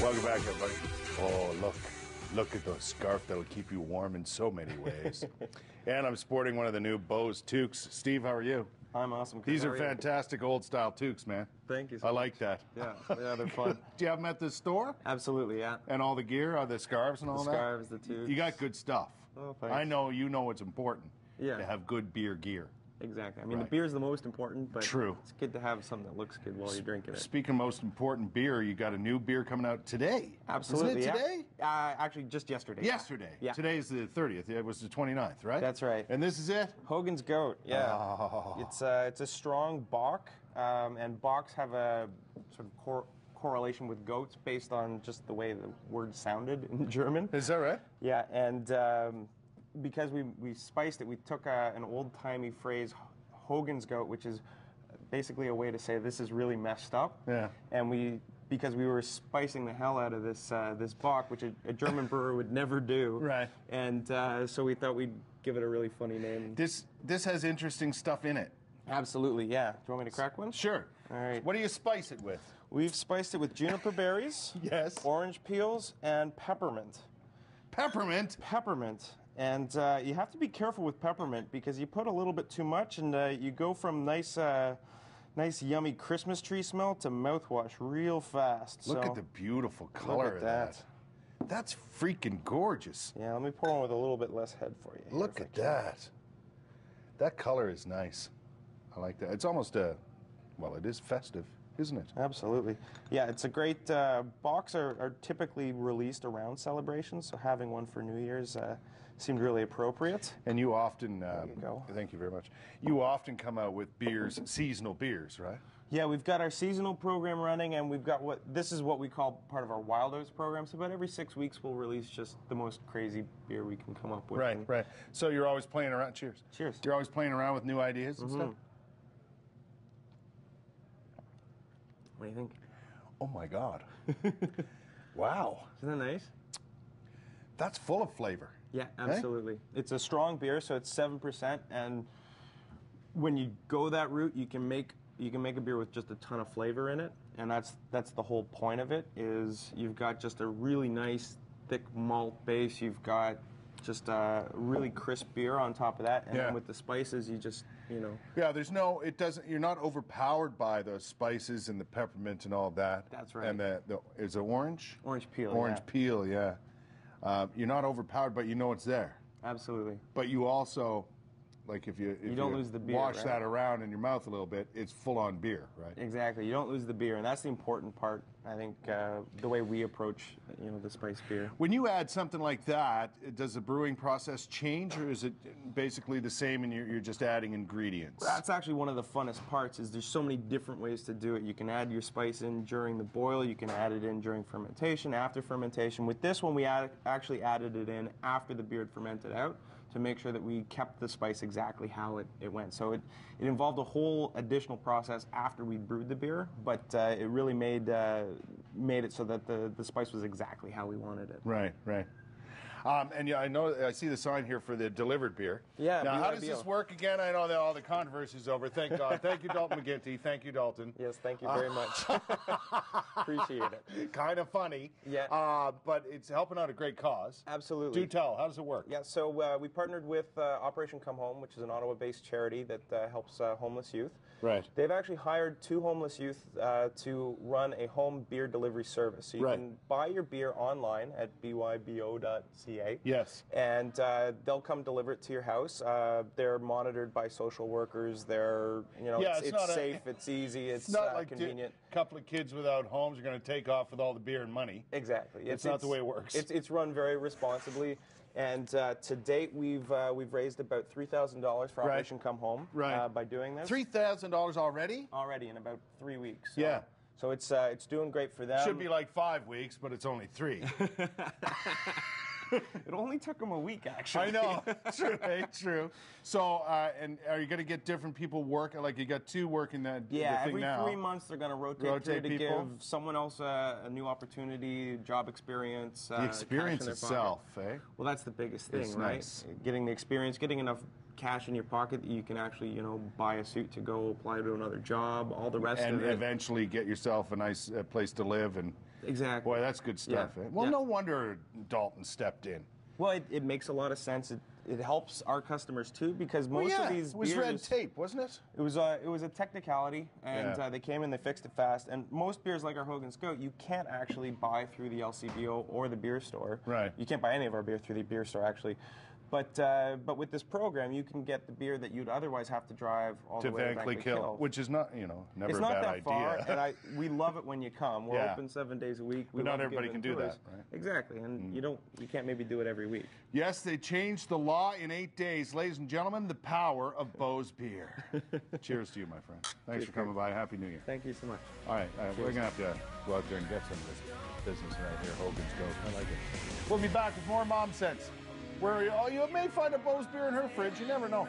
Welcome back, everybody. Oh, look at those scarf that'll keep you warm in so many ways. And I'm sporting one of the new Beau's Toques. Steve, how are you? I'm awesome. These are fantastic old-style toques, man. Thank you so I much. like that. Yeah, they're fun. Do you have them at the store? Absolutely, yeah. And all the gear, the scarves and all The that? scarves, the toques. You got good stuff. Oh, thanks. I know you know it's important Yeah. to have good beer gear. Exactly. I mean, Right. the beer is the most important, but True. it's good to have something that looks good while you're drinking it. Speaking of most important beer, you got a new beer coming out today. Absolutely, Isn't it today? Yeah. Actually, just yesterday. Yesterday. Yeah. Today's the 30th. It was the 29th, right? That's right. And this is it? Hogan's Goat, yeah. Oh. It's a strong bock, and bocks have a sort of correlation with goats based on just the way the word sounded in German. Is that right? Yeah, and because we spiced it, we took an old-timey phrase, Hogan's Goat, which is basically a way to say this is really messed up. Yeah. And because we were spicing the hell out of this bock, which a German brewer would never do. Right. And so we thought we'd give it a really funny name. This has interesting stuff in it. Absolutely, yeah. Do you want me to crack one? Sure. All right. What do you spice it with? We've spiced it with juniper berries, Yes. orange peels, and peppermint. Peppermint? Peppermint. And you have to be careful with peppermint because you put a little bit too much and you go from nice yummy Christmas tree smell to mouthwash real fast. Look So, at the beautiful color look at of that. That's freaking gorgeous. Yeah, let me pour one with a little bit less head for you. Look at that. That color is nice. I like that. It's almost well, it is festive, isn't it? Absolutely. Yeah, it's a great, bocks are typically released around celebrations, so having one for New Year's seemed really appropriate. And you often, you go. thank you very much. You often come out with beers, seasonal beers, right? Yeah, we've got our seasonal program running, and we've got this is what we call part of our Wild Oats program. So about every 6 weeks, we'll release just the most crazy beer we can come up with. Right, right. So you're always playing around. Cheers. Cheers. You're always playing around with new ideas and stuff. What do you think? Oh my God! Wow, Isn't that nice? that's full of flavor. Yeah, absolutely. It's a strong beer, so it's 7%, and when you go that route, you can make a beer with just a ton of flavor in it, and that's the whole point of it. Is you've got just a really nice thick malt base. You've got just a really crisp beer on top of that, and then with the spices, you just Yeah, you're not overpowered by the spices and the peppermint and all that. That's right. And is it orange? Orange peel. Orange peel, yeah. You're not overpowered, but you know it's there. Absolutely. But you also, like if you don't lose the beer, wash right? that around in your mouth a little bit, it's full on beer, right? Exactly. You don't lose the beer, and that's the important part. I think the way we approach, the spiced beer. When you add something like that, does the brewing process change, or is it basically the same and you're just adding ingredients? That's actually one of the funnest parts. Is there's so many different ways to do it. You can add your spice in during the boil. You can add it in during fermentation, after fermentation. With this one, we actually added it in after the beer had fermented out to make sure that we kept the spice exactly how it went. So it involved a whole additional process after we brewed the beer, but it really made it so that the spice was exactly how we wanted it. Right, right. And yeah, I see the sign here for the delivered beer. Yeah. Now, how does this work again? I know that all the controversy's over. Thank God. Thank you, Dalton McGinty. Thank you, Dalton. Yes, thank you very much. Appreciate it. Kind of funny. Yeah. But it's helping out a great cause. Absolutely. Do tell. How does it work? Yeah, so we partnered with Operation Come Home, which is an Ottawa-based charity that helps homeless youth. Right. They've actually hired 2 homeless youth to run a home beer delivery service. So you can buy your beer online at bybo.ca. Yes. And they'll come deliver it to your house. They're monitored by social workers. They're, it's safe, it's easy, it's not like convenient. A couple of kids without homes are going to take off with all the beer and money. Exactly. It's not the way it works. It's run very responsibly. And to date, we've raised about $3,000 for Operation Come Home by doing this. $3,000 already? Already in about 3 weeks. Yeah. So it's doing great for them. Should be like 5 weeks, but it's only 3. It only took them a week, actually. I know. True. True. So, and are you going to get different people working? Like you got 2 working that the thing every now. 3 months they're going to rotate through to people? give someone else a new opportunity, job experience. The experience cash in their itself, pocket. eh? Well, that's the biggest thing, It's right? nice. Getting the experience, getting enough cash in your pocket that you can actually, buy a suit to go apply to another job, all the rest of it. And eventually get yourself a nice place to live and Exactly. Boy, that's good stuff. Yeah. Eh? Well, Yeah. no wonder Dalton stepped in. Well, it makes a lot of sense. It helps our customers too, because most of these it was beers, red tape, wasn't it? It was a technicality, and they came in, they fixed it fast. And most beers like our Hogan Scout, you can't actually buy through the LCBO or the beer store. Right. You can't buy any of our beer through the beer store, actually. But with this program, you can get the beer that you'd otherwise have to drive all To the way to Vankleigh Vankleigh Kill, which is not, never it's a not bad that idea. far, and we love it when you come. We're open 7 days a week. But not everybody can do that, right? Exactly, and you can't maybe do it every week. Yes, they changed the law in 8 days. Ladies and gentlemen, the power of Beau's beer. Cheers to you, my friend. Thanks for coming by. Happy New Year. Thank you so much. All right, we're going to have to go out there and get some of this business right here, Hogan's Goat. I like it. We'll be back with more Mom Sense, where you may find a Beau's beer in her fridge. You never know.